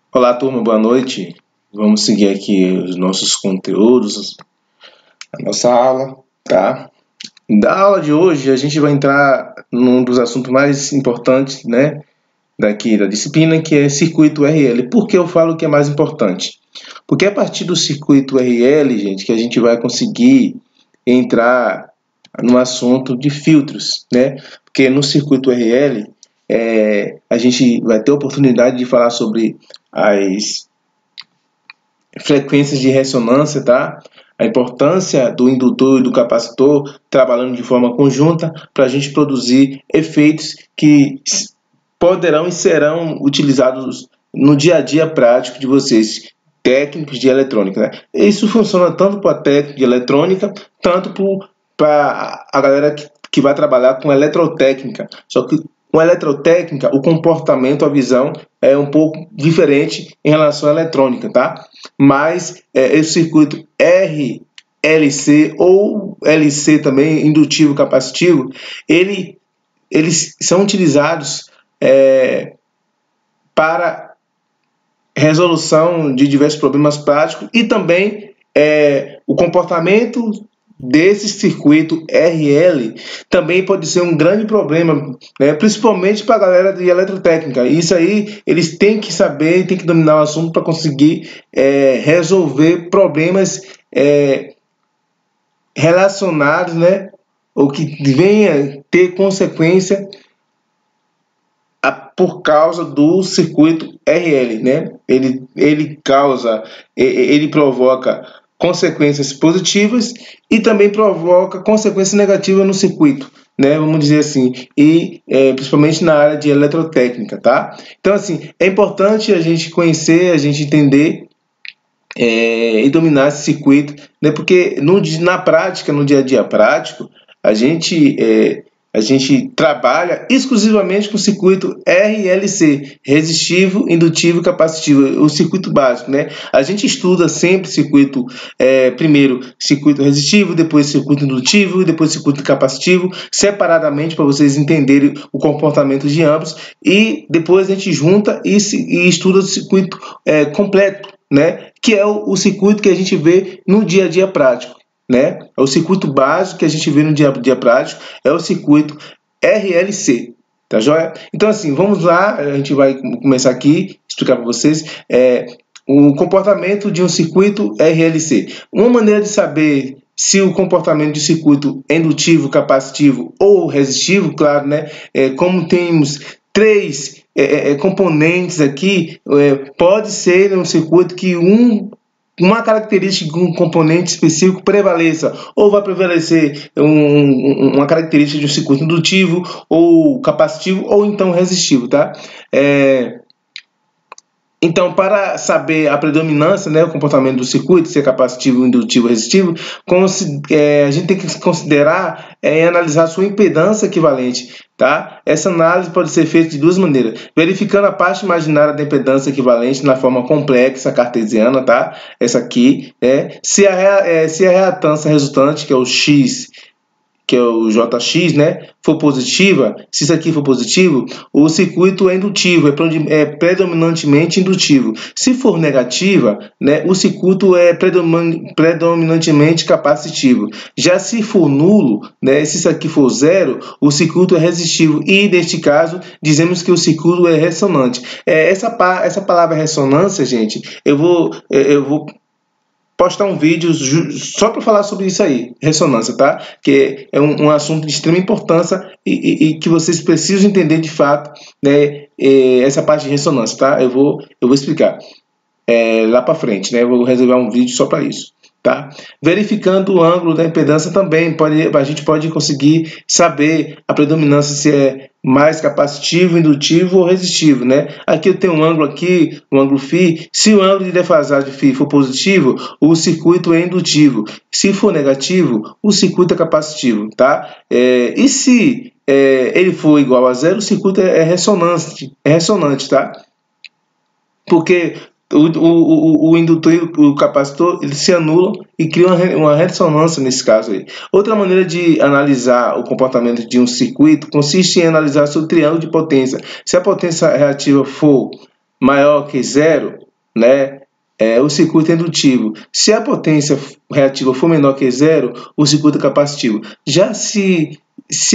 Olá, turma, boa noite. Vamos seguir aqui os nossos conteúdos, a nossa aula, tá? Da aula de hoje, a gente vai entrar num dos assuntos mais importantes, né, daqui da disciplina, que é circuito RL. Por que eu falo que é mais importante? Porque é a partir do circuito RL, gente, que a gente vai conseguir entrar no assunto de filtros, né? Porque no circuito RL, a gente vai ter a oportunidade de falar sobre as frequências de ressonância, tá? A importância do indutor e do capacitor trabalhando de forma conjunta para a gente produzir efeitos que poderão e serão utilizados no dia a dia prático de vocês, técnicos de eletrônica, né? Isso funciona tanto para técnico de eletrônica, tanto para a galera que vai trabalhar com eletrotécnica. Só que com eletrotécnica, o comportamento, a visão é um pouco diferente em relação à eletrônica, tá? Mas esse circuito RLC ou LC também, indutivo capacitivo, eles são utilizados para resolução de diversos problemas práticos e também o comportamento desse circuito RL também pode ser um grande problema, né? Principalmente para a galera de eletrotécnica. Isso aí eles têm que saber, têm que dominar o assunto para conseguir resolver problemas relacionados, né? Ou que venha ter consequência por causa do circuito RL, né? Ele provoca consequências positivas e também provoca consequências negativas no circuito, né? Vamos dizer assim, e principalmente na área de eletrotécnica, tá? Então, assim, é importante a gente conhecer, a gente entender e dominar esse circuito, né? Porque na prática, no dia a dia prático, a gente trabalha exclusivamente com o circuito RLC, resistivo, indutivo e capacitivo, o circuito básico, né? A gente estuda sempre circuito, primeiro circuito resistivo, depois circuito indutivo e depois circuito capacitivo, separadamente para vocês entenderem o comportamento de ambos, e depois a gente junta e estuda o circuito completo, né? Que é o circuito que a gente vê no dia a dia prático, né? O circuito básico que a gente vê no dia a dia prático é o circuito RLC, tá joia? Então, assim, vamos lá, a gente vai começar aqui, explicar para vocês o comportamento de um circuito RLC. Uma maneira de saber se o comportamento de circuito é indutivo, capacitivo ou resistivo, claro, né? Como temos três componentes aqui, pode ser um circuito que uma característica de um componente específico prevaleça, ou vai prevalecer uma característica de um circuito indutivo, ou capacitivo, ou então resistivo, tá? Então, para saber a predominância, né, o comportamento do circuito, se é capacitivo, indutivo, resistivo, a gente tem que considerar e analisar a sua impedância equivalente, tá? Essa análise pode ser feita de duas maneiras: verificando a parte imaginária da impedância equivalente na forma complexa cartesiana, tá? Essa aqui, se a reatância resultante, que é o X, que é o JX, né, for positiva, se isso aqui for positivo, o circuito é indutivo, é predominantemente indutivo. Se for negativa, né, o circuito é predominantemente capacitivo. Já se for nulo, né, se isso aqui for zero, o circuito é resistivo. E, neste caso, dizemos que o circuito é ressonante. Essa palavra ressonância, gente, eu vou postar um vídeo só para falar sobre isso aí, ressonância, tá? Que é um assunto de extrema importância e que vocês precisam entender de fato, né? Essa parte de ressonância, tá? Eu vou explicar lá para frente, né? Eu vou reservar um vídeo só para isso, tá? Verificando o ângulo da impedância também, a gente pode conseguir saber a predominância, se é mais capacitivo, indutivo ou resistivo, né? Aqui eu tenho um ângulo aqui, um ângulo φ. Se o ângulo de defasagem φ for positivo, o circuito é indutivo. Se for negativo, o circuito é capacitivo, tá? E se ele for igual a zero, o circuito é ressonante, tá? Porque o indutor e o capacitor, eles se anulam e criam uma ressonância nesse caso aí. Outra maneira de analisar o comportamento de um circuito consiste em analisar seu triângulo de potência. Se a potência reativa for maior que zero, né, o circuito é indutivo. Se a potência reativa for menor que zero, o circuito é capacitivo. Já se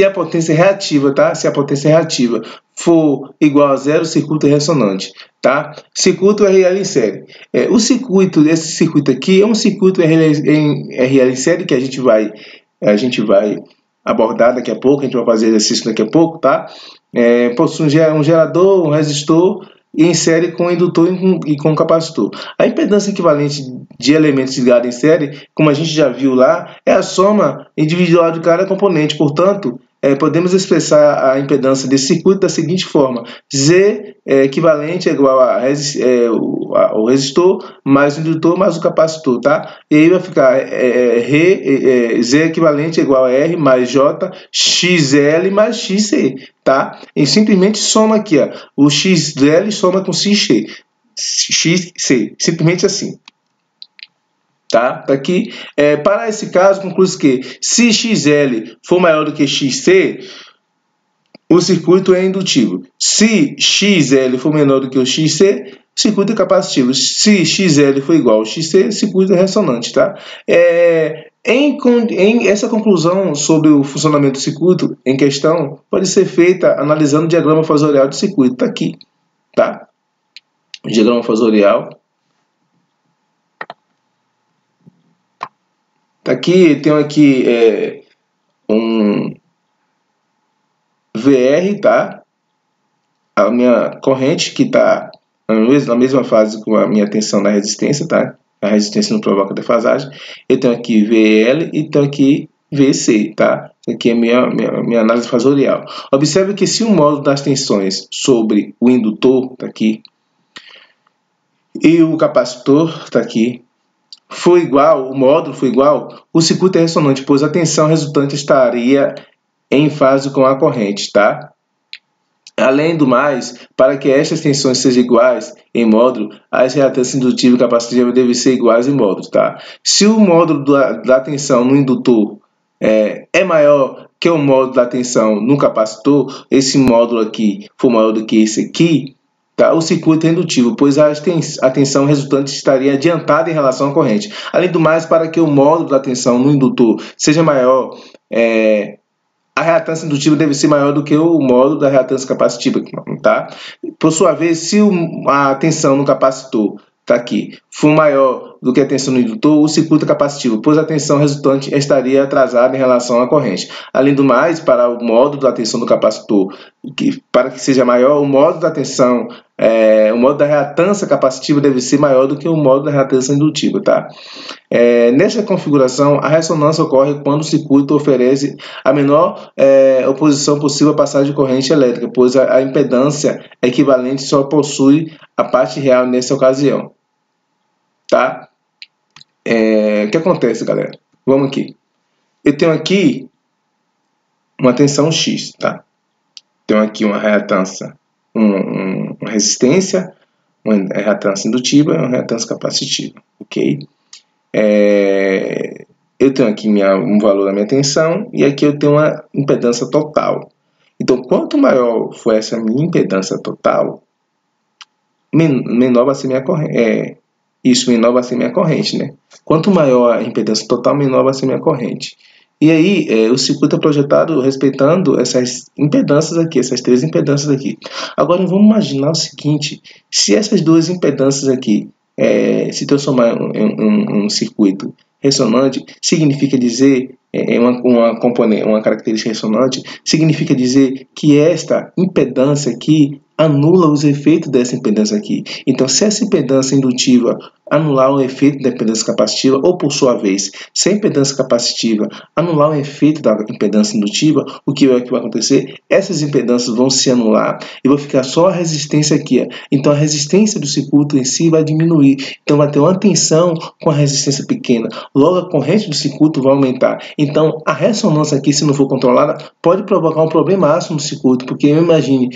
a potência reativa, tá? Se a potência reativa for igual a zero, o circuito é ressonante, tá? Circuito RL em série. Esse circuito aqui é um circuito RL em série que a gente vai abordar daqui a pouco, a gente vai fazer exercício daqui a pouco, tá? Possui um gerador, um resistor, e em série com indutor e com capacitor. A impedância equivalente de elementos ligados em série, como a gente já viu lá, é a soma individual de cada componente. Portanto, podemos expressar a impedância desse circuito da seguinte forma: Z equivalente é igual ao resistor mais o indutor mais o capacitor, tá? E aí vai ficar Z equivalente é igual a R mais J XL mais XC, tá? E simplesmente soma aqui, ó, o XL soma com XC, simplesmente assim. Tá? Aqui, para esse caso, conclui-se que se XL for maior do que XC, o circuito é indutivo. Se XL for menor do que o XC, o circuito é capacitivo. Se XL for igual ao XC, o circuito é ressonante. Tá? Essa conclusão sobre o funcionamento do circuito em questão pode ser feita analisando o diagrama fasorial do circuito. Está aqui. Tá? O diagrama fasorial. Aqui tenho aqui um VR, tá? A minha corrente que está na mesma fase com a minha tensão na resistência, tá? A resistência não provoca defasagem. Eu tenho aqui VL e tenho aqui VC, tá? Aqui é minha análise fasorial. Observe que se o módulo das tensões sobre o indutor, tá aqui, e o capacitor, tá aqui, for igual, o módulo for igual, o circuito é ressonante, pois a tensão resultante estaria em fase com a corrente, tá? Além do mais, para que estas tensões sejam iguais em módulo, as reatâncias indutiva e capacitiva devem ser iguais em módulo, tá? Se o módulo da tensão no indutor é maior que o módulo da tensão no capacitor, esse módulo aqui for maior do que esse aqui, tá? O circuito é indutivo, pois a tensão resultante estaria adiantada em relação à corrente. Além do mais, para que o módulo da tensão no indutor seja maior, a reatância indutiva deve ser maior do que o módulo da reatância capacitiva. Tá? Por sua vez, se a tensão no capacitor tá aqui, for maior do que a tensão no indutor, o circuito é capacitivo, pois a tensão resultante estaria atrasada em relação à corrente. Além do mais, para o módulo da tensão do capacitor, para que seja maior, o módulo da tensão, o módulo da reatância capacitiva deve ser maior do que o módulo da reatância indutiva. Tá? Nesta configuração, a ressonância ocorre quando o circuito oferece a menor oposição possível à passagem de corrente elétrica, pois a impedância equivalente só possui a parte real nessa ocasião. Tá? O que acontece, galera? Vamos aqui. Eu tenho aqui uma tensão X, tá? Tenho aqui uma reatância, uma resistência, uma reatância indutiva e uma reatância capacitiva, ok? Eu tenho aqui um valor da minha tensão e aqui eu tenho uma impedância total. Então, quanto maior for essa minha impedância total, menor vai ser minha corrente. Menor vai ser minha corrente, né? Quanto maior a impedância total, menor vai ser minha corrente. E aí, o circuito é projetado respeitando essas impedâncias aqui, essas três impedâncias aqui. Agora, vamos imaginar o seguinte: se essas duas impedâncias aqui se transformar em um circuito ressonante, significa dizer, uma característica ressonante, significa dizer que esta impedância aqui anula os efeitos dessa impedância aqui. Então, se essa impedância indutiva anular o efeito da impedância capacitiva, ou por sua vez, se a impedância capacitiva anular o efeito da impedância indutiva, o que vai acontecer? Essas impedâncias vão se anular e vai ficar só a resistência aqui. Ó. Então, a resistência do circuito em si vai diminuir. Então, vai ter uma tensão com a resistência pequena. Logo, a corrente do circuito vai aumentar. Então, a ressonância aqui, se não for controlada, pode provocar um problemaço no circuito, porque imagine,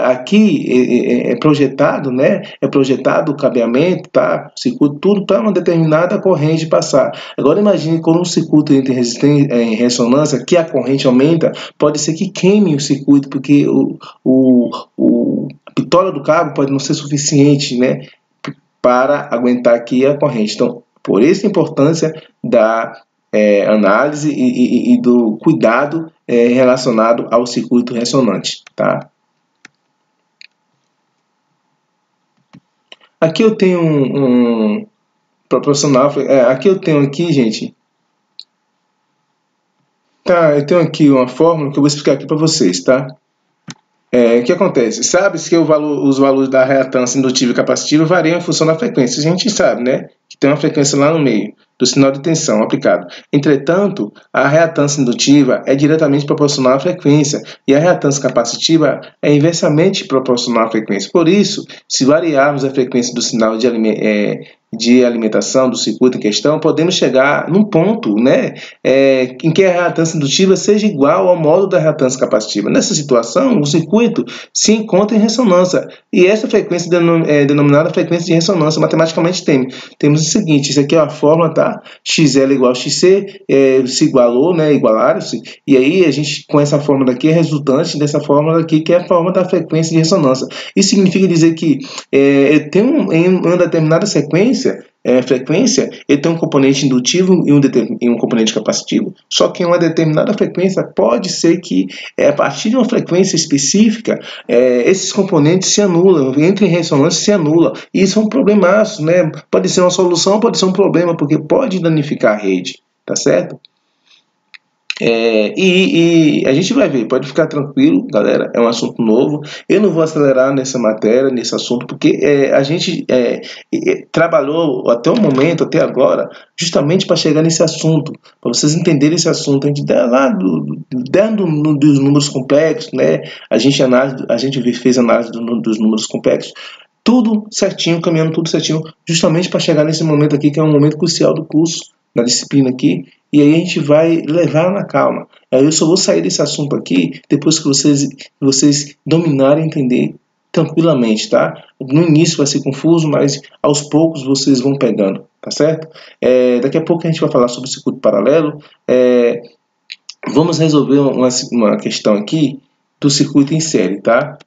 aqui é projetado, né? É projetado o cabeamento, tá? O circuito, tudo para uma determinada corrente passar. Agora imagine quando um circuito entra em ressonância, que a corrente aumenta, pode ser que queime o circuito, porque bitola do cabo pode não ser suficiente, né, para aguentar aqui a corrente. Então, por isso a importância da análise e do cuidado relacionado ao circuito ressonante, tá? Aqui eu tenho um proporcional, aqui eu tenho aqui, gente, tá? Eu tenho aqui uma fórmula que eu vou explicar aqui para vocês, tá? O que acontece? Sabe-se que os valores da reatância indutiva e capacitiva variam em função da frequência. A gente sabe, né? Que tem uma frequência lá no meio do sinal de tensão aplicado. Entretanto, a reatância indutiva é diretamente proporcional à frequência e a reatância capacitiva é inversamente proporcional à frequência. Por isso, se variarmos a frequência do sinal de alimentação do circuito em questão, podemos chegar num ponto, né, em que a reatância indutiva seja igual ao módulo da reatância capacitiva. Nessa situação, o circuito se encontra em ressonância e essa frequência é denominada frequência de ressonância. Matematicamente temos o seguinte, isso aqui é a fórmula, tá? XL igual a XC, se igualou, né, igualaram-se, e aí a gente, com essa fórmula aqui, é resultante dessa fórmula aqui, que é a fórmula da frequência de ressonância. Isso significa dizer que em uma determinada frequência, ele tem um componente indutivo e um componente capacitivo. Só que em uma determinada frequência, pode ser que, a partir de uma frequência específica, esses componentes se anulam, entram em ressonância e se anulam. E isso é um problemaço, né? Pode ser uma solução, pode ser um problema, porque pode danificar a rede, tá certo? E a gente vai ver, pode ficar tranquilo, galera, é um assunto novo. Eu não vou acelerar nessa matéria, nesse assunto, porque a gente trabalhou até o momento, até agora, justamente para chegar nesse assunto, para vocês entenderem esse assunto. A gente lá dos números complexos, né? A gente fez análise dos números complexos, tudo certinho, caminhando tudo certinho, justamente para chegar nesse momento aqui, que é um momento crucial do curso, da disciplina aqui, e aí a gente vai levar na calma. Eu só vou sair desse assunto aqui depois que vocês dominarem e entender tranquilamente, tá? No início vai ser confuso, mas aos poucos vocês vão pegando, tá certo? Daqui a pouco a gente vai falar sobre o circuito paralelo. Vamos resolver uma questão aqui do circuito em série, tá?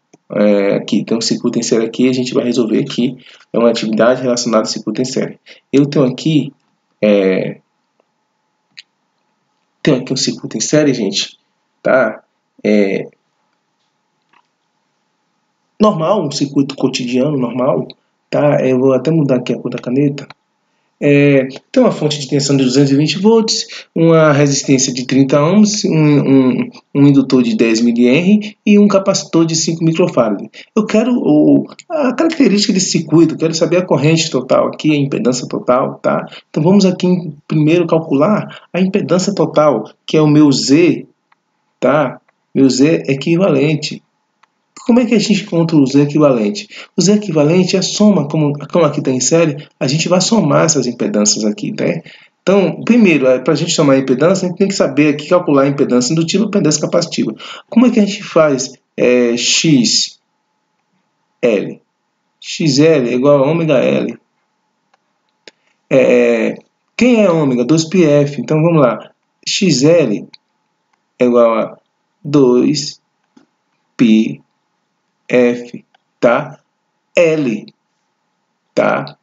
Aqui tem um circuito em série aqui, a gente vai resolver aqui. É uma atividade relacionada ao circuito em série. Eu tenho aqui um circuito em série, gente, tá? Normal, um circuito cotidiano normal, tá? Eu vou até mudar aqui a cor da caneta. Tem uma fonte de tensão de 220 volts, uma resistência de 30 ohms, um indutor de 10 mH e um capacitor de 5 microfarad. Eu quero a característica desse circuito, quero saber a corrente total aqui, a impedância total, tá? Então vamos aqui primeiro calcular a impedância total, que é o meu Z, tá? Meu Z equivalente. Como é que a gente encontra o Z equivalente? O Z equivalente é a soma, como aqui está em série, a gente vai somar essas impedâncias aqui, né? Então, primeiro, para a gente somar a impedância, a gente tem que saber aqui calcular a impedância indutiva e a impedância capacitiva. Como é que a gente faz XL? XL é igual a ômega L. Quem é ômega? 2πf. Então, vamos lá. XL é igual a 2π F, tá? L, tá?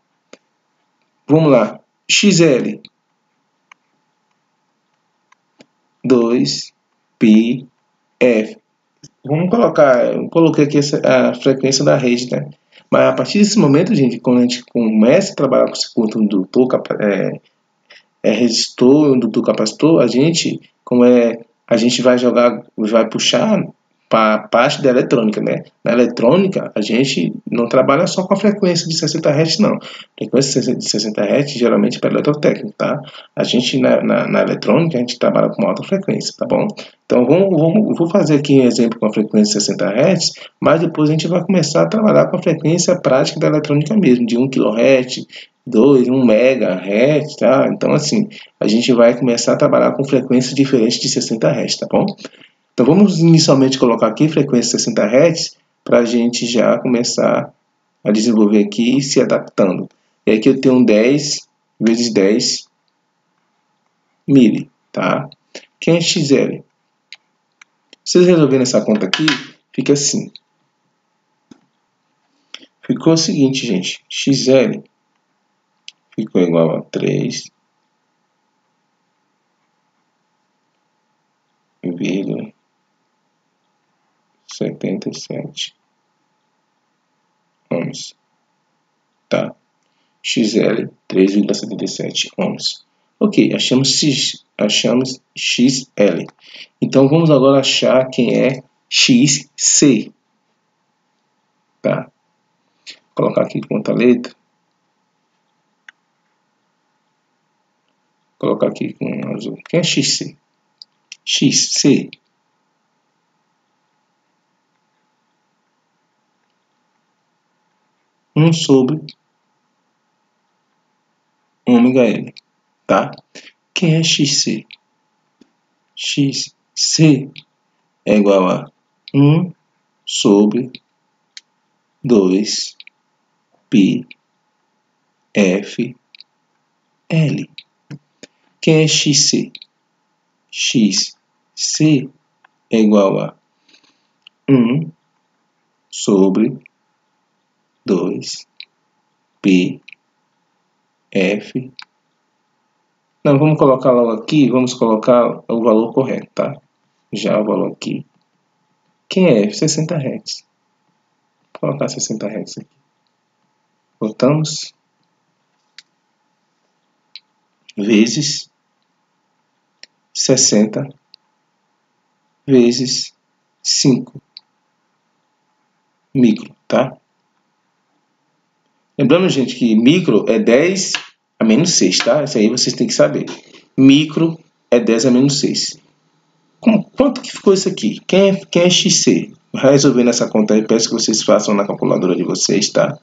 Vamos lá. XL 2π F. Vamos colocar, eu coloquei aqui a frequência da rede, né? Mas a partir desse momento, gente, quando a gente começa a trabalhar com esse circuito indutor, resistor, indutor, capacitor, a gente vai puxar para a parte da eletrônica, né? Na eletrônica, a gente não trabalha só com a frequência de 60 Hz, não. A frequência de 60 Hz geralmente é para eletrotécnica, tá? A gente, na eletrônica, a gente trabalha com alta frequência, tá bom? Então, vou fazer aqui um exemplo com a frequência de 60 Hz, mas depois a gente vai começar a trabalhar com a frequência prática da eletrônica mesmo, de 1 kHz, 1 MHz, tá? Então, assim, a gente vai começar a trabalhar com frequências diferentes de 60 Hz, tá bom? Então, vamos inicialmente colocar aqui frequência 60 Hz para a gente já começar a desenvolver aqui e se adaptando. E aqui eu tenho 10 vezes 10 mili, tá? Quem é XL? Se vocês resolverem essa conta aqui, fica assim. ficou o seguinte, gente. XL ficou igual a 3,77 ohms. Tá? XL 3,77 ohms. Ok, achamos XL. Então vamos agora achar quem é XC. Tá? Vou colocar aqui com outra letra. Vou colocar aqui com azul. Quem é XC? XC. Um sobre ômega L. Tá? Quem é XC? XC é igual a 1 sobre 2 pi f L. Quem é XC? XC é igual a 1 sobre 2 pi f. Não, vamos colocar logo aqui, vamos colocar o valor correto, tá? Já o valor aqui. Quem é F? 60 Hz. Vou colocar 60 Hz aqui. Botamos. Vezes 60 vezes 5 micro, tá? Lembrando, gente, que micro é 10 a menos 6, tá? Isso aí vocês têm que saber. Micro é 10 a menos 6. Quanto que ficou isso aqui? Quem é XC? Resolvendo essa conta aí, peço que vocês façam na calculadora de vocês, tá?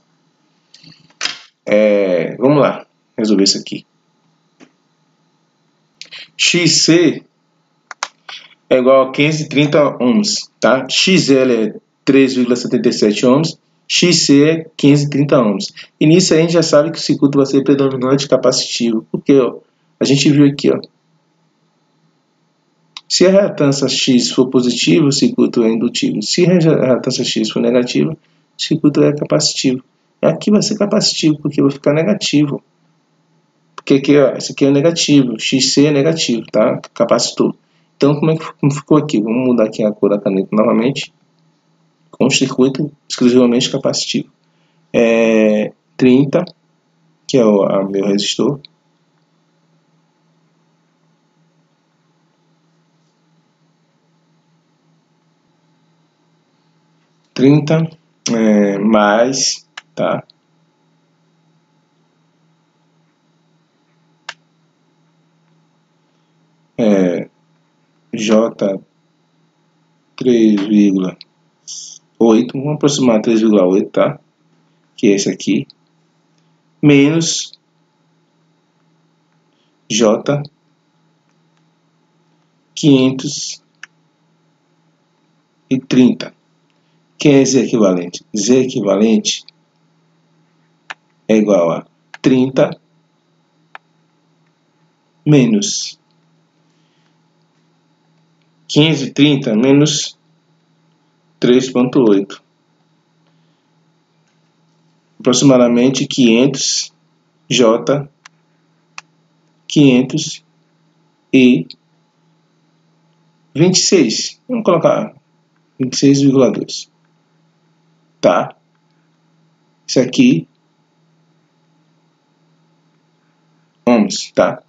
Vamos lá, resolver isso aqui. XC é igual a 530 ohms, tá? XL é 3,77 ohms, XC é 530 ohms. E nisso a gente já sabe que o circuito vai ser predominante capacitivo, porque ó, a gente viu aqui, ó, se a reatância X for positiva, o circuito é indutivo. Se a reatância X for negativa, o circuito é capacitivo. Aqui vai ser capacitivo, porque vai ficar negativo. Porque aqui, ó, esse aqui é negativo, XC é negativo, tá? Capacitor. Então, como ficou aqui? Vamos mudar aqui a cor da caneta novamente. Com o circuito exclusivamente capacitivo. 30, que é o meu resistor. Mais, tá? J 3,8, vamos aproximar 3,8, tá? Que é esse aqui. Menos J 530. Quem é Z equivalente? Z equivalente é igual a 30 menos 530 menos 3,8. Aproximadamente 500 J 526. Vamos colocar 26,2. Tá? Isso aqui ohms, tá?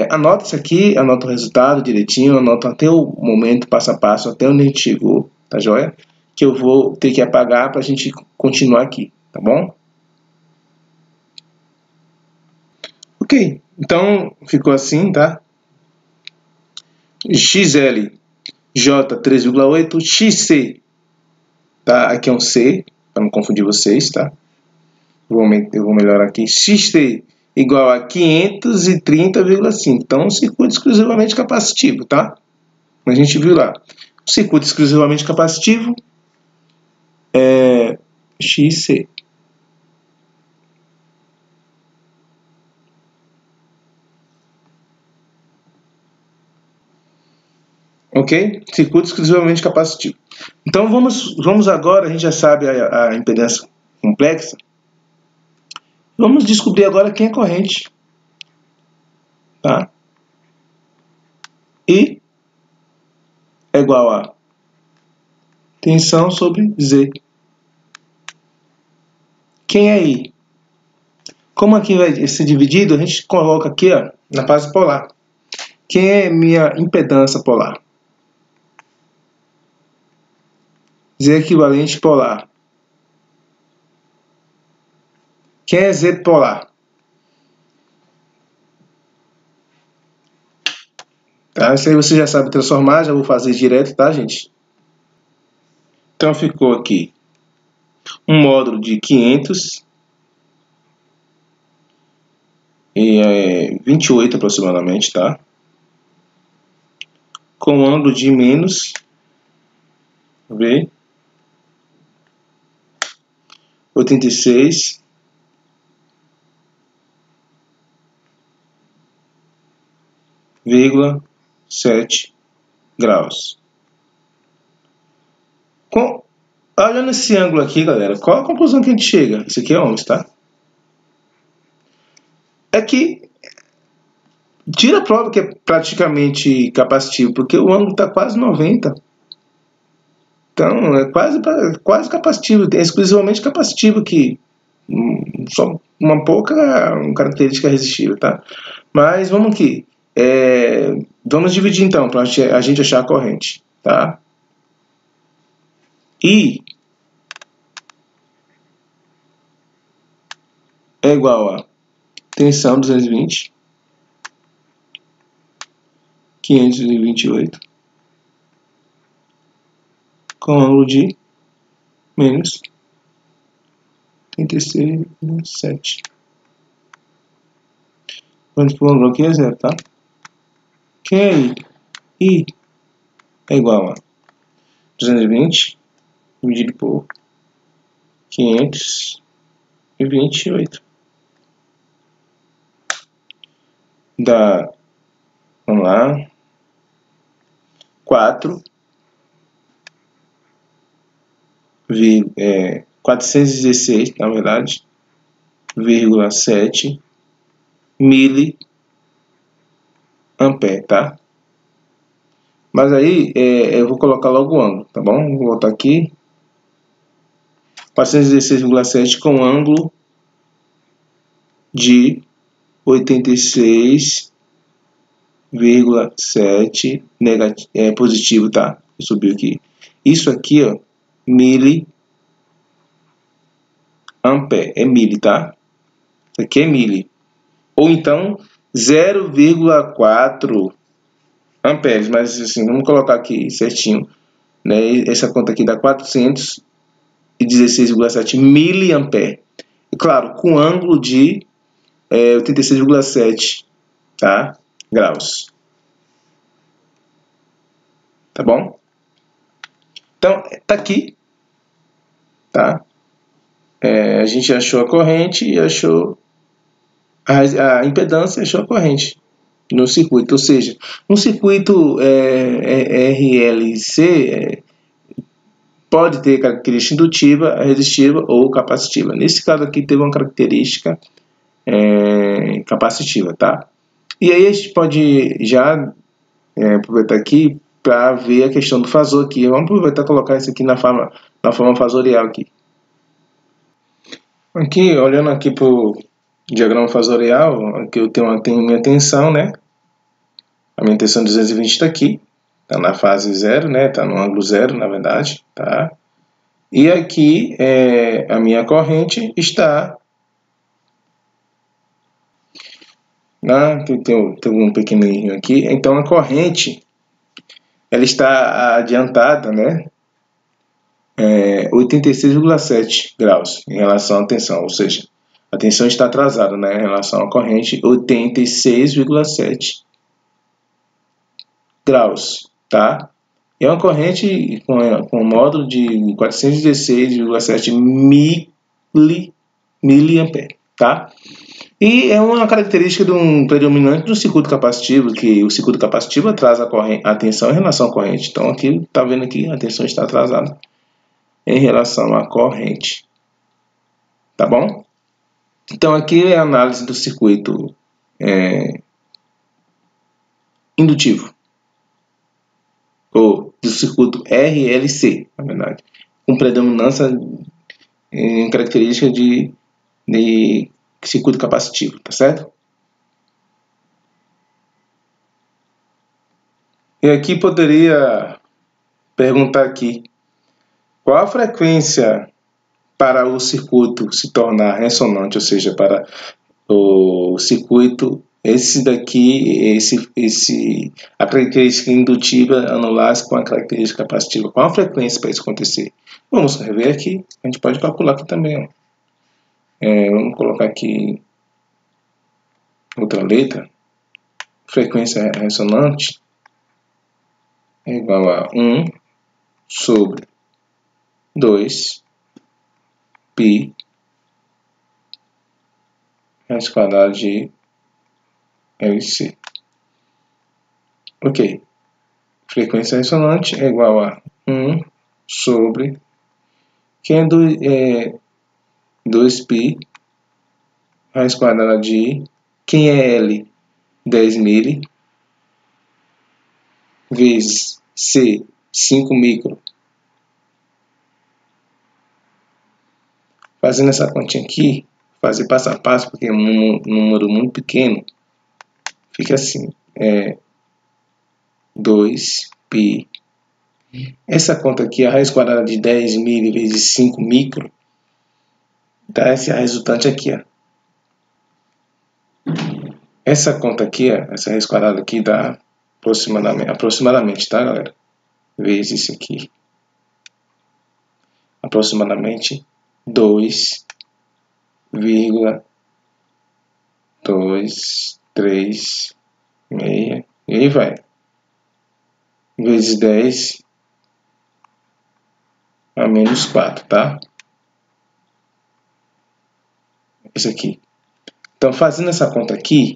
Anota isso aqui, anota o resultado direitinho, anota até o momento, passo a passo, até onde a gente chegou, tá joia? Que eu vou ter que apagar para a gente continuar aqui, tá bom? Ok, então ficou assim, tá? XL, J 3,8, XC, tá? Aqui é um C, para não confundir vocês, tá? Eu vou melhorar aqui. XT igual a 530,5. Então, circuito exclusivamente capacitivo, tá? A gente viu lá. O circuito exclusivamente capacitivo é XC. Ok? Circuito exclusivamente capacitivo. Então vamos agora, a gente já sabe a impedância complexa. Vamos descobrir agora quem é corrente. Tá? I é igual a tensão sobre Z. Quem é I? Como aqui vai ser dividido, a gente coloca aqui ó, na fase polar. Quem é minha impedância polar? Z equivalente polar. Quem é Z polar? Tá? Isso aí você já sabe transformar, já vou fazer direto, tá, gente? Então ficou aqui um módulo de 500 e 28 aproximadamente, tá? Com ângulo de menos V 86,7 graus. Olhando esse ângulo aqui, galera, qual a conclusão que a gente chega? Isso aqui é ohms, tá? É que tira a prova que é praticamente capacitivo, porque o ângulo está quase 90. Então, é quase capacitivo, é exclusivamente capacitivo aqui. Só uma pouca característica resistível, tá? Mas vamos aqui. Vamos dividir então, para a gente achar a corrente, tá? I é igual a tensão 220, 528, com ângulo de menos 36,7. Quanto que o ângulo aqui é zero, tá? Quem é I? I é igual a 220 dividido por 528. Dá, vamos lá, 416, na verdade, 0,7 miliampere, tá? Mas aí eu vou colocar logo o ângulo, tá bom? Vou botar aqui 416,7 com ângulo de 86,7 positivo, tá? Subiu aqui. Isso aqui, ó, miliampere, é mili, tá? Isso aqui é mili. Ou então 0,4 amperes, mas assim, vamos colocar aqui certinho, né? Essa conta aqui dá 416,7 miliampere. Claro, com ângulo de 86,7, tá? Graus. Tá bom? Então, tá aqui, tá? A gente achou a corrente e achou a impedância e achou a corrente no circuito. Ou seja, um circuito RLC pode ter característica indutiva, resistiva ou capacitiva. Nesse caso aqui teve uma característica capacitiva, tá? E aí a gente pode já aproveitar aqui para ver a questão do fasor aqui. Vamos aproveitar e colocar isso aqui na forma fasorial aqui. Aqui, olhando aqui para o diagrama fasorial, aqui eu tenho minha tensão, né? A minha tensão 220 está aqui, está na fase 0, né? Está no ângulo 0, na verdade, tá? E aqui a minha corrente está tem um pequeno erro aqui. Então a corrente ela está adiantada, né? 86,7 graus em relação à tensão, ou seja, a tensão está atrasada, né, em relação à corrente, 86,7 graus, tá? É uma corrente com módulo de 416,7 miliampere, tá? E é uma característica de um predominante do circuito capacitivo, que o circuito capacitivo atrasa a tensão em relação à corrente. Então aqui, está vendo aqui, a tensão está atrasada em relação à corrente. Tá bom? Então aqui é a análise do circuito indutivo, ou do circuito RLC, na verdade, com predominância em característica de circuito capacitivo, tá certo? E aqui poderia perguntar aqui, qual a frequência para o circuito se tornar ressonante, ou seja, para o circuito, a característica indutiva anular-se com a característica capacitiva. Qual a frequência para isso acontecer? Vamos rever aqui, a gente pode calcular aqui também. Ó. Vamos colocar aqui outra letra. Frequência ressonante é igual a 1 sobre 2 π raiz quadrada de LC. Ok. Frequência ressonante é igual a 1 sobre, que é 2π raiz quadrada de, quem é L? 10 mili, vezes C, 5 micro. Fazendo essa continha aqui, fazer passo a passo, porque é um número muito pequeno, fica assim, 2π. Essa conta aqui, a raiz quadrada de 10 mili vezes 5 micro, dá esse resultante aqui, ó. Essa conta aqui, ó, essa raiz quadrada aqui dá aproximadamente, tá, galera? Vezes isso aqui. Aproximadamente 2,236, e aí vai. Vezes 10 a menos 4, tá? Isso aqui. Então, fazendo essa conta aqui,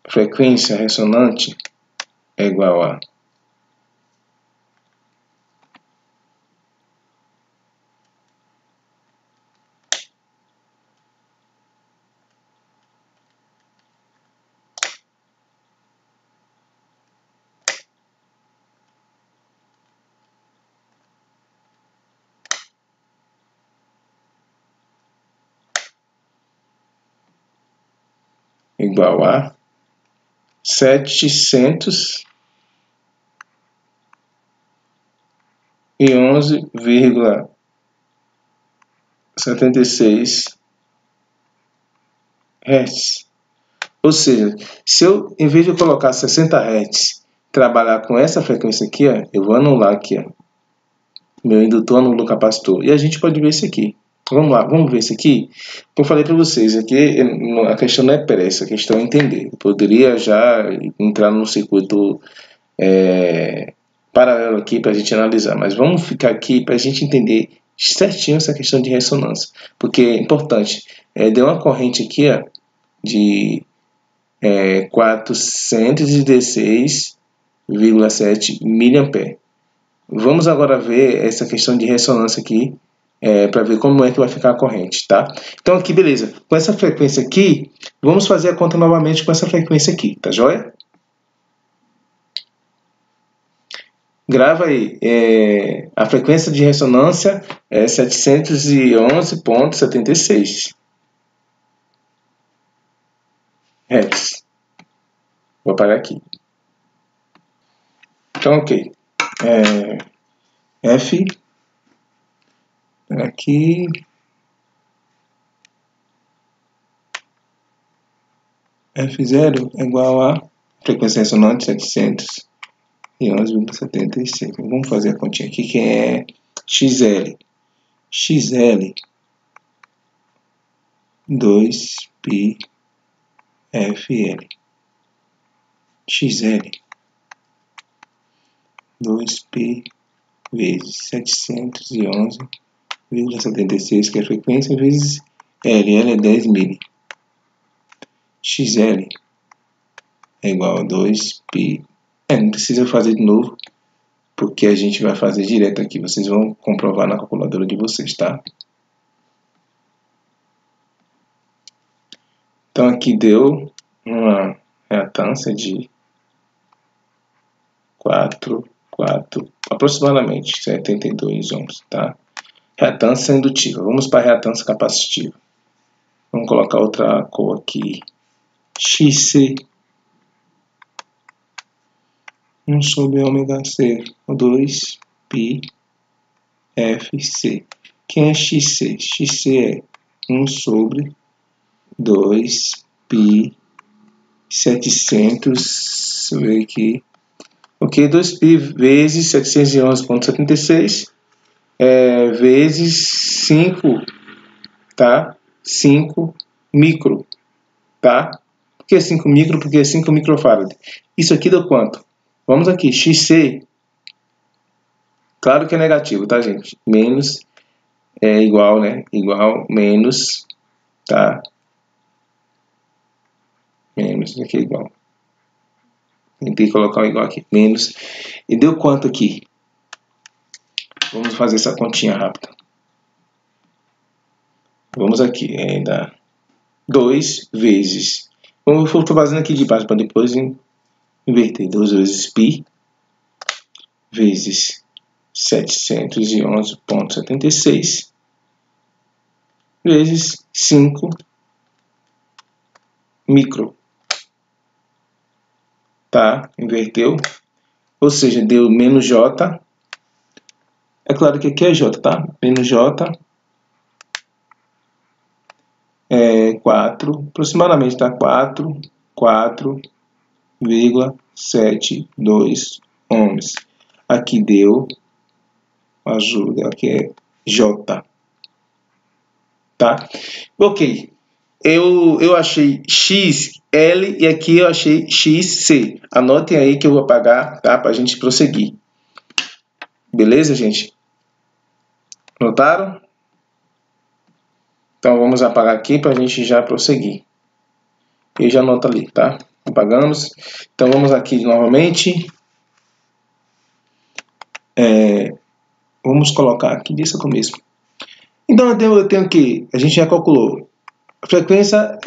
frequência ressonante é igual a igual a 711,76 Hz. Ou seja, se eu, em vez de eu colocar 60 Hz, trabalhar com essa frequência aqui, ó, eu vou anular aqui, ó, meu indutor anula o capacitor. E a gente pode ver isso aqui. Vamos lá, vamos ver isso aqui. Como eu falei para vocês, aqui a questão não é pressa, a questão é entender. Eu poderia já entrar no circuito paralelo aqui para a gente analisar, mas vamos ficar aqui para a gente entender certinho essa questão de ressonância, porque é importante. Deu uma corrente aqui, ó, de 416,7 mA. Vamos agora ver essa questão de ressonância aqui, para ver como é que vai ficar a corrente, tá? Então aqui, beleza. Com essa frequência aqui, vamos fazer a conta novamente com essa frequência aqui, tá joia? Grava aí. A frequência de ressonância é 711,76 Hz. Vou apagar aqui. Então, ok. F aqui F0 é igual a frequência ressonante 711,76. Vamos fazer a continha aqui, que é XL. XL 2π FL. XL 2π vezes 711,76, que é a frequência, vezes L. L é 10 mili. XL é igual a 2π. Não precisa fazer de novo, porque a gente vai fazer direto aqui. Vocês vão comprovar na calculadora de vocês, tá? Então aqui deu uma reatância de 4, aproximadamente 72 ohms, tá? Reatância indutiva. Vamos para a reatância capacitiva. Vamos colocar outra cor aqui. XC 1 sobre ômega C, 2π FC. Quem é XC? XC é 1 sobre 2π 700, deixa eu ver aqui. Ok, 2π vezes 711,76 vezes 5, tá? 5 micro, tá? Por que 5 micro? Porque é 5 microfarad. Isso aqui deu quanto? Vamos aqui, XC, claro que é negativo, tá, gente? Menos é igual, né? Igual, menos, tá? Menos, isso aqui é igual. Tentei colocar um igual aqui, menos. E deu quanto aqui? Vamos fazer essa continha rápida. Vamos aqui, dá 2 vezes. Eu estou fazendo aqui de baixo para depois inverter. 2 vezes π vezes 711,76 vezes 5 micro. Tá? Inverteu. Ou seja, deu menos J. É claro que aqui é J, tá? Menos J. 4, aproximadamente, tá? 4,72 ohms. Aqui deu, ajuda, aqui é J. Tá? Ok. Eu achei XL e aqui eu achei XC. Anotem aí que eu vou apagar, tá? Pra gente prosseguir. Beleza, gente? Notaram? Então vamos apagar aqui para a gente já prosseguir. Eu já anoto ali, tá? Apagamos. Então vamos aqui novamente. Vamos colocar aqui desse começo. Então eu tenho que, a gente já calculou. A frequência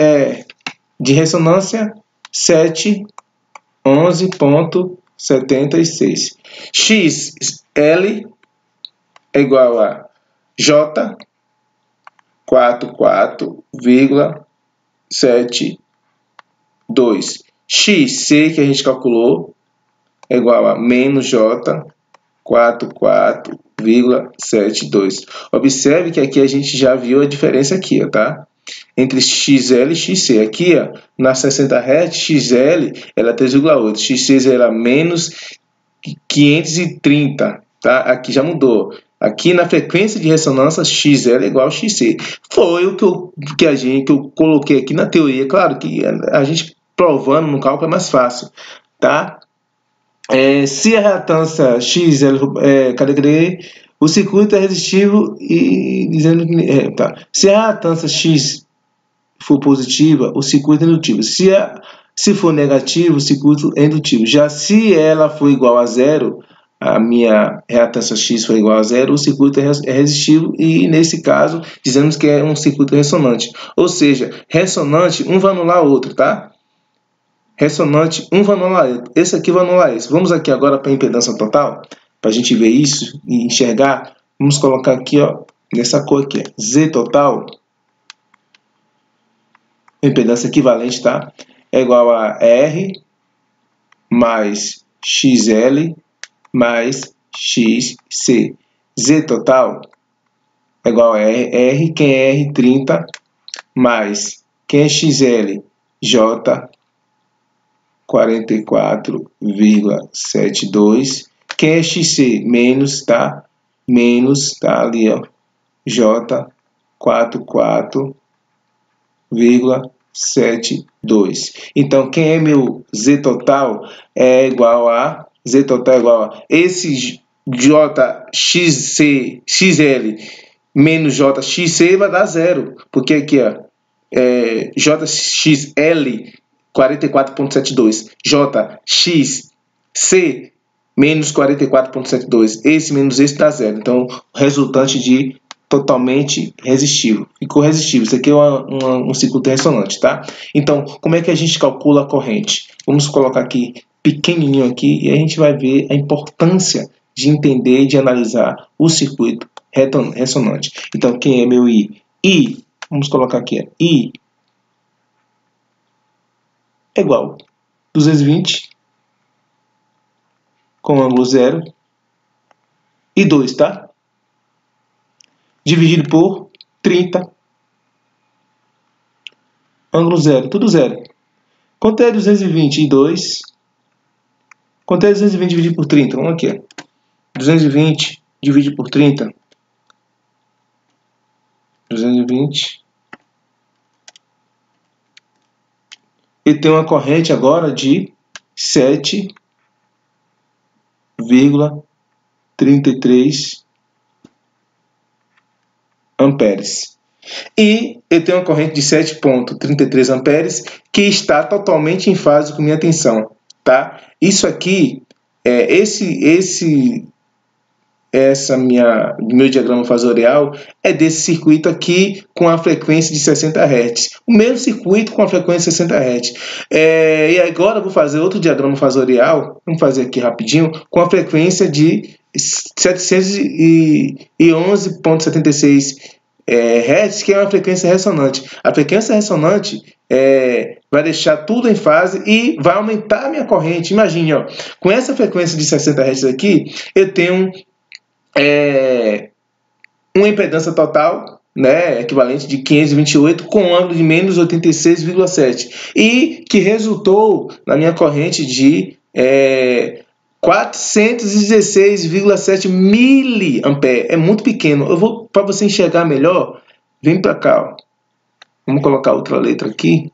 de ressonância 711,76. XL é igual a J 44,72. XC, que a gente calculou, é igual a menos J 44,72. Observe que aqui a gente já viu a diferença aqui, tá? Entre XL e XC. Aqui, ó, na 60 Hz, XL ela é 3,8. XC era menos 530. Tá? Aqui já mudou. Aqui na frequência de ressonância, XL é igual a XC. Foi o que eu coloquei aqui na teoria. Claro que a gente provando no cálculo é mais fácil. Tá? Se a reatância XL, o circuito é resistivo e dizendo que tá. Se a reatância X for positiva, o circuito é indutivo. Se for negativo, o circuito é indutivo. Já se ela for igual a zero, a minha reatância X for igual a zero, o circuito é resistivo e, nesse caso, dizemos que é um circuito ressonante. Ou seja, ressonante, um vai anular o outro, tá? Ressonante, um vai anular o outro. Esse aqui vai anular esse. Vamos aqui agora para a impedância total, para a gente ver isso e enxergar. Vamos colocar aqui, ó, nessa cor aqui, Z total, impedância equivalente, tá? É igual a R mais XL mais XC. Z total é igual a R, quem é R, 30, mais quem é XL, J, 44,72. Quem é XC, menos, tá? Menos, tá ali, ó, J, 44,72. Então, quem é meu Z total é igual a Z total é igual a esse J XC XL menos J XC vai dar zero, porque aqui, ó, JXL 44.72, JXC menos 44.72, esse menos esse dá zero. Então, resultante de totalmente resistível. Ficou resistível. Isso aqui é um circuito ressonante, tá? Então, como é que a gente calcula a corrente? Vamos colocar aqui pequenininho aqui e a gente vai ver a importância de entender e de analisar o circuito ressonante. Então, quem é meu I? I, vamos colocar aqui, I é igual a 220 com ângulo 0 e 2, tá? Dividido por 30, ângulo 0, tudo 0. Quanto é 222? Quanto é 220 dividido por 30? Vamos aqui, 220 dividido por 30. 220. E tem uma corrente agora de 7,33 amperes. E eu tenho uma corrente de 7,33 amperes que está totalmente em fase com minha tensão, tá? Isso aqui, meu diagrama fasorial é desse circuito aqui com a frequência de 60 Hz. O mesmo circuito com a frequência de 60 Hz. E agora eu vou fazer outro diagrama fasorial, vamos fazer aqui rapidinho, com a frequência de 711,76 Hz, que é uma frequência ressonante. A frequência ressonante vai deixar tudo em fase e vai aumentar a minha corrente. Imagine, ó, com essa frequência de 60 Hz aqui, eu tenho uma impedância total, né, equivalente de 528 com um ângulo de menos 86,7 e que resultou na minha corrente de 416,7 miliampere. É muito pequeno. Eu vou, para você enxergar melhor, vem para cá, ó. Vamos colocar outra letra aqui.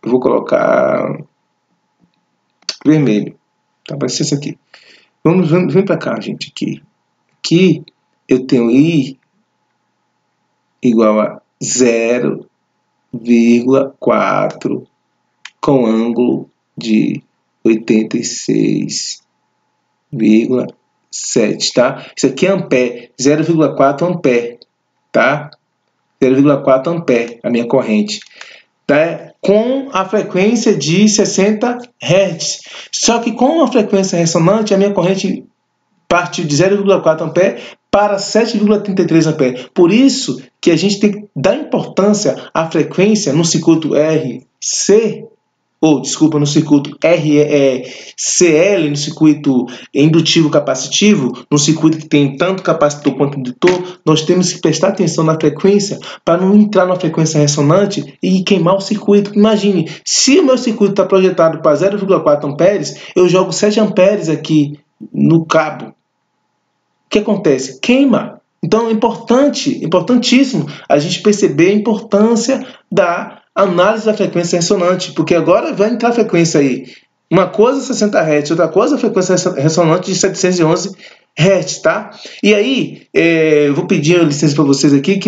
Eu vou colocar vermelho. Tá, vai ser isso aqui. Vem para cá, gente. Aqui eu tenho I igual a 0,4 com ângulo de 86,7, tá? Isso aqui é ampere, 0,4 ampere, tá? 0,4 ampere a minha corrente, tá? Com a frequência de 60 Hz. Só que com a frequência ressonante, a minha corrente partiu de 0,4 ampere para 7,33 ampere. Por isso que a gente tem que dar importância à frequência no circuito RC, no circuito RCL, no circuito indutivo capacitivo, no circuito que tem tanto capacitor quanto indutor. Nós temos que prestar atenção na frequência para não entrar na frequência ressonante e queimar o circuito. Imagine, se o meu circuito está projetado para 0,4 amperes, eu jogo 7 amperes aqui no cabo. O que acontece? Queima. Então é importantíssimo a gente perceber a importância da análise da frequência ressonante, porque agora vai entrar a frequência aí. Uma coisa 60 Hz, outra coisa a frequência ressonante de 711 Hz, tá? E aí, eu vou pedir licença para vocês aqui,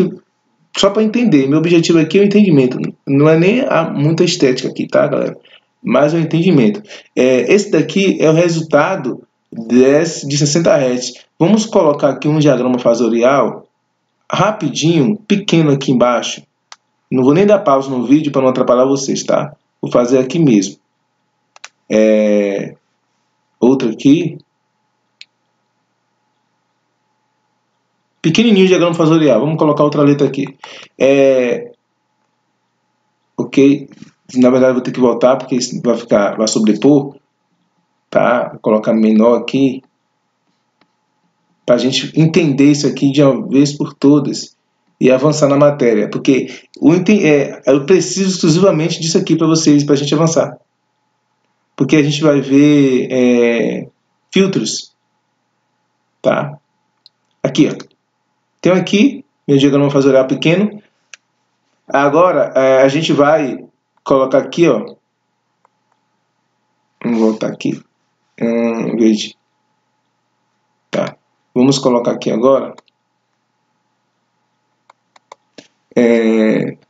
só para entender. Meu objetivo aqui é o entendimento. Não é nem muita estética aqui, tá, galera? Mas é o entendimento. Esse daqui é o resultado de 60 Hz. Vamos colocar aqui um diagrama fasorial rapidinho, pequeno aqui embaixo. Não vou nem dar pausa no vídeo para não atrapalhar vocês, tá? Vou fazer aqui mesmo. Outro aqui. Pequenininho o diagrama fasorial. Vamos colocar outra letra aqui. Ok. Na verdade, vou ter que voltar porque vai sobrepor. Tá? Vou colocar menor aqui. Para a gente entender isso aqui de uma vez por todas. E avançar na matéria, porque eu preciso exclusivamente disso aqui para vocês, para a gente avançar. Porque a gente vai ver filtros, tá? Aqui, ó. Tenho aqui meu diagrama fasorial pequeno. Agora, a gente vai colocar aqui, ó. Vamos voltar aqui. Veja. Tá. Vamos colocar aqui agora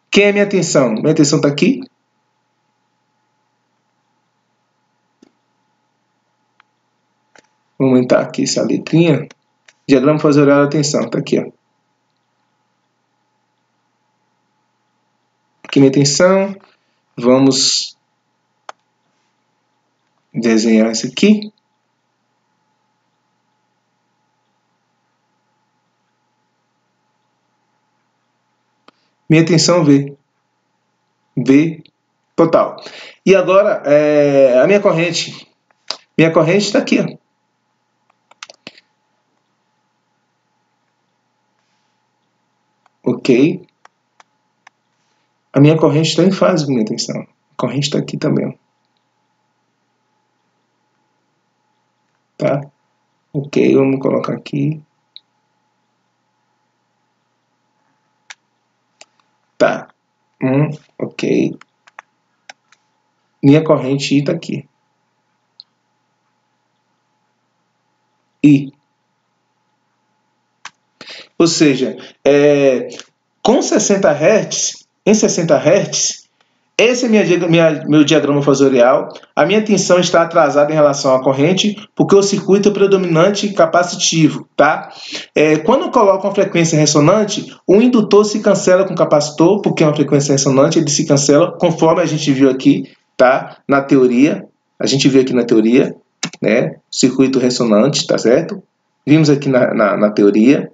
Quem é minha tensão? Minha tensão está aqui. Vou aumentar aqui essa letrinha. Diagrama fasorial da tensão, está aqui, ó. Aqui minha tensão. Vamos desenhar isso aqui. Minha tensão V. V total. E agora, a minha corrente. Minha corrente está aqui, ó. Ok. A minha corrente está em fase com minha tensão. A corrente está aqui também, ó. Tá? Ok, vamos colocar aqui. Tá. Ok. Minha corrente I está aqui. I. Ou seja, com 60 Hz, em 60 Hz, esse é meu diagrama fasorial. A minha tensão está atrasada em relação à corrente, porque o circuito é predominante capacitivo, tá? Quando eu coloco uma frequência ressonante, o indutor se cancela com o capacitor, porque é uma frequência ressonante, ele se cancela, conforme a gente viu aqui, tá? Na teoria, a gente viu aqui na teoria, né? Circuito ressonante, tá certo? Vimos aqui na teoria.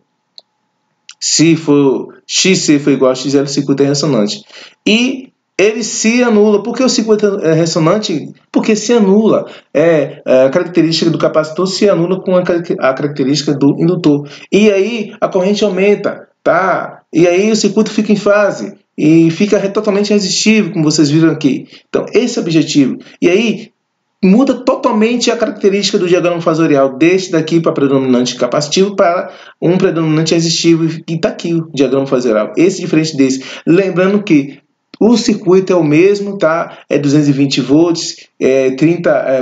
Se for XC for igual a XL, o circuito é ressonante. E ele se anula. Por que o circuito é ressonante? Porque se anula. A característica do capacitor se anula com a característica do indutor. E aí a corrente aumenta, tá? E aí o circuito fica em fase. E fica totalmente resistivo, como vocês viram aqui. Então, esse é o objetivo. E aí muda totalmente a característica do diagrama fasorial, deste daqui para predominante capacitivo para um predominante resistivo, e está aqui o diagrama fasorial, esse diferente desse. Lembrando que o circuito é o mesmo, tá? É 220 volts,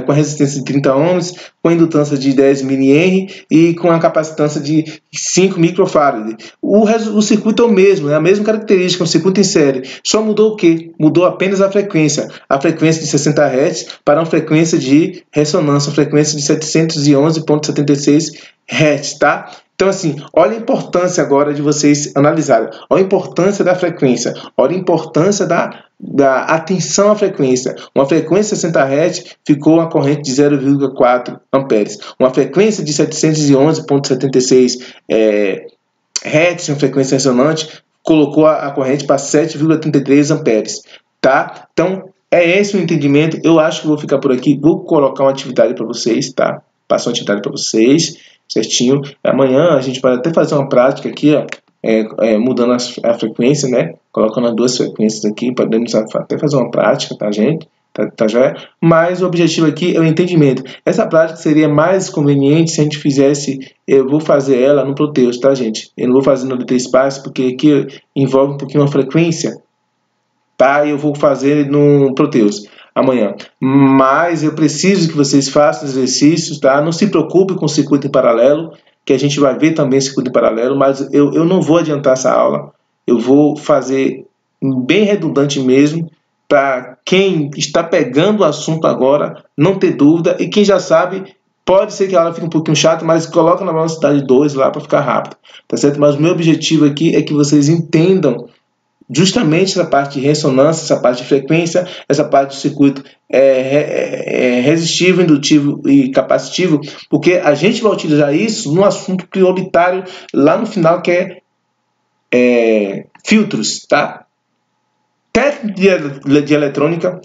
com a resistência de 30 ohms, com a indutância de 10 mH e com a capacitância de 5 microfarad. O circuito é o mesmo, é a mesma característica, um circuito em série. Só mudou o quê? Mudou apenas a frequência de 60 Hz para uma frequência de ressonância, uma frequência de 711,76 Hz, tá? Então, assim, olha a importância agora de vocês analisarem. Olha a importância da frequência. Olha a importância da atenção à frequência. Uma frequência de 60 Hz ficou uma corrente de 0,4 amperes. Uma frequência de 711,76 Hz, uma frequência ressonante, colocou a corrente para 7,33 amperes. Tá? Então, é esse o entendimento. Eu acho que vou ficar por aqui. Vou colocar uma atividade para vocês, tá? Passar uma atividade para vocês. Certinho. Amanhã a gente pode até fazer uma prática aqui, ó, mudando a frequência, né? Colocando as duas frequências aqui, podemos até fazer uma prática, tá, gente? Tá joia? Mas o objetivo aqui é o entendimento. Essa prática seria mais conveniente se a gente fizesse, eu vou fazer ela no Proteus, tá, gente? Eu não vou fazer no DT Espaço, porque aqui envolve um pouquinho a frequência, tá? Eu vou fazer no Proteus amanhã, mas eu preciso que vocês façam exercícios, tá? Não se preocupe com o circuito em paralelo, que a gente vai ver também circuito em paralelo, mas eu não vou adiantar essa aula, eu vou fazer bem redundante mesmo, para quem está pegando o assunto agora não ter dúvida, e quem já sabe, pode ser que a aula fique um pouquinho chata, mas coloca na velocidade 2 lá para ficar rápido, tá certo? Mas o meu objetivo aqui é que vocês entendam justamente essa parte de ressonância, essa parte de frequência, essa parte do circuito resistivo, indutivo e capacitivo, porque a gente vai utilizar isso num assunto prioritário lá no final, que é filtros, tá? Técnica de eletrônica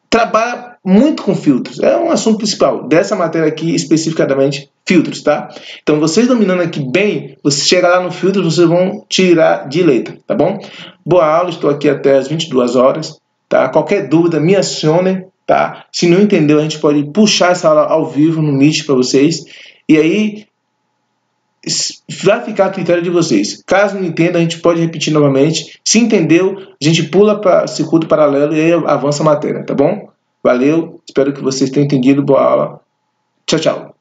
trabalha muito com filtros, é um assunto principal dessa matéria aqui, especificadamente filtros, tá? Então, vocês dominando aqui bem, você chega lá no filtro, vocês vão tirar de letra, tá bom? Boa aula, estou aqui até as 22 horas, tá? Qualquer dúvida, me acionem, tá? Se não entendeu, a gente pode puxar essa aula ao vivo no Meet para vocês, e aí vai ficar a critério de vocês. Caso não entenda, a gente pode repetir novamente. Se entendeu, a gente pula para circuito paralelo e aí avança a matéria, tá bom? Valeu, espero que vocês tenham entendido. Boa aula. Tchau, tchau.